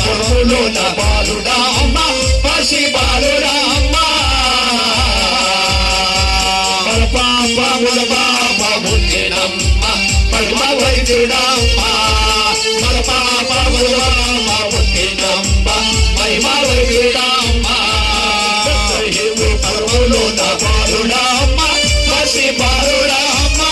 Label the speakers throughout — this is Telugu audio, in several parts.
Speaker 1: గర్భములోన బాలుడా అమ్మా పసి బాలుడా అమ్మా పాపముల పాప పుట్టినమ్మ పరమ వైద్యుడమ్మా మన పాపముల పాప పుట్టినమ్మ మహిమ వైద్యుడమ్మా పరములోన బాలుడా అమ్మా పసి బాలుడా అమ్మా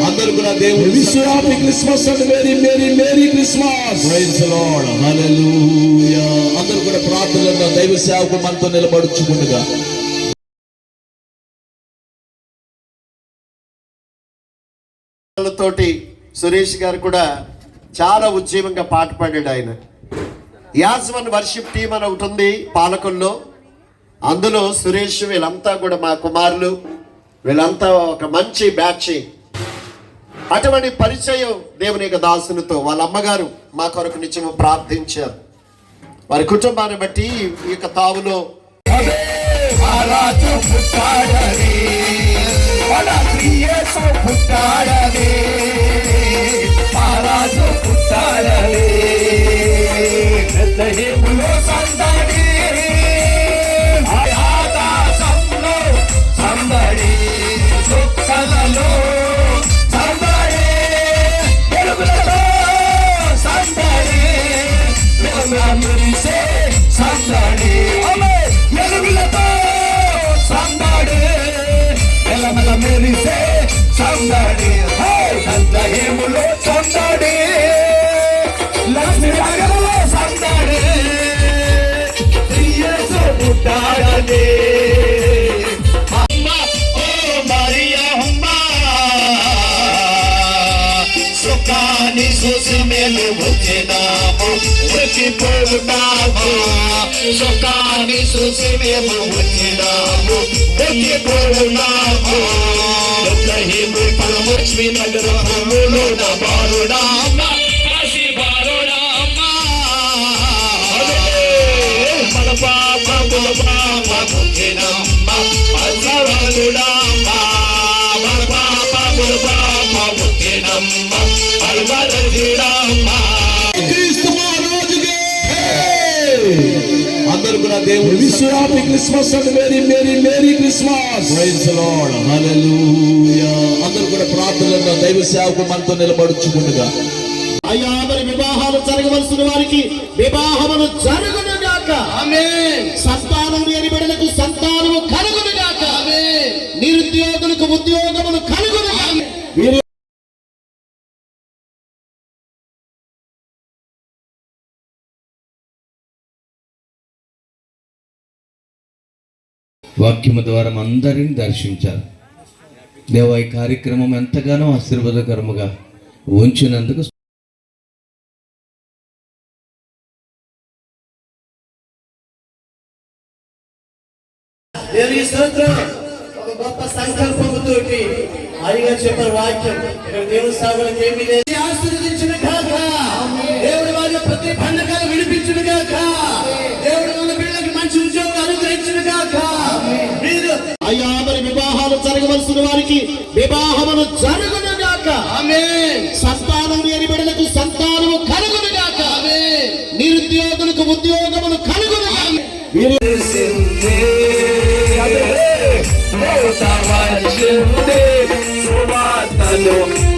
Speaker 2: అందరూ కూడా దేవుని wish you happy Christmas and merry merry merry Christmas. Praise the lord, hallelujah. అందరూ కూడా ప్రార్థనలో దైవ సేవకు మనతో నిలబడుచుకుంటుగా
Speaker 3: తోటి సురేష్ గారు కూడా చాలా ఉద్యమంగా పాట పాడాడు. ఆయన యాజ్మన్ వర్షిప్ టీం అని ఒకటి ఉంది పాలకుల్లో. అందులో సురేష్ వీళ్ళంతా కూడా మా కుమారులు, వీళ్ళంతా ఒక మంచి బ్యాచ్. అటువంటి పరిచయం దేవుని యొక్క దాసునితో వాళ్ళ అమ్మగారు మా కొరకు నిత్యం ప్రార్థించారు. వారి కుటుంబాన్ని బట్టి ఈ యొక్క తావులో సుఖాన్ని చూసి మేము వచ్చినాము వచ్చిపోతాము. సుఖాన్ని చూసి మేము వచ్చినాము వచ్చిపోతాము. పరమలక్ష్మి నగరములో బాలుడా పసి బాలుడా మన పాపముల పాప పుట్టినమ్మ పరమలుడా మన పాపముల పాప పుట్టినమ్మ పరమలుడమ్మ.
Speaker 2: అందరూ కూడా దేవుని wish you happy Christmas and merry merry merry Christmas. Praise the lord, hallelujah. అందరూ కూడా ప్రార్థనలో దైవ సేవకు మనతో నిలబడుచుకుంటుగా
Speaker 3: అయ్యా మరి వివాహాలు జరగవలసిన వారికి వివాహములు జరుగును గాక. ఆమేన్. సంతానం లేని బిడ్డలకు సంతానము కలుగును గాక. ఆమేన్. నిరుద్యోగులకు ఉద్యోగములు కలుగును గాక.
Speaker 4: వాక్యము ద్వారా అందరిని దర్శించారు. దేవ ఈ కార్యక్రమం ఎంతగానో ఆశీర్వాదకరముగా ఉంచినందుకు
Speaker 3: ఒక గొప్ప సంకల్పంతో అడిగా చెప్పిన వాక్యం దేవుని సాగులకు ఏమీ లేదు. ఆశీర్వదించిన గాక. దేవుడి వారి ప్రతి పండుగ విడిపించిన గాక. దేవుడి వాళ్ళ పిల్లలకి మంచి ఉద్యోగం అనుగ్రహించిన గాక. అయ్యా మరి వివాహాలు జరగవలసిన వారికి వివాహములు జరుగును గాక. ఆమేన్. సంతానం లేని బిడ్డలకు సంతానము కలుగును గాక. ఆమేన్. నిరుద్యోగులకు ఉద్యోగములు కలుగును గాక.
Speaker 1: సువార్తను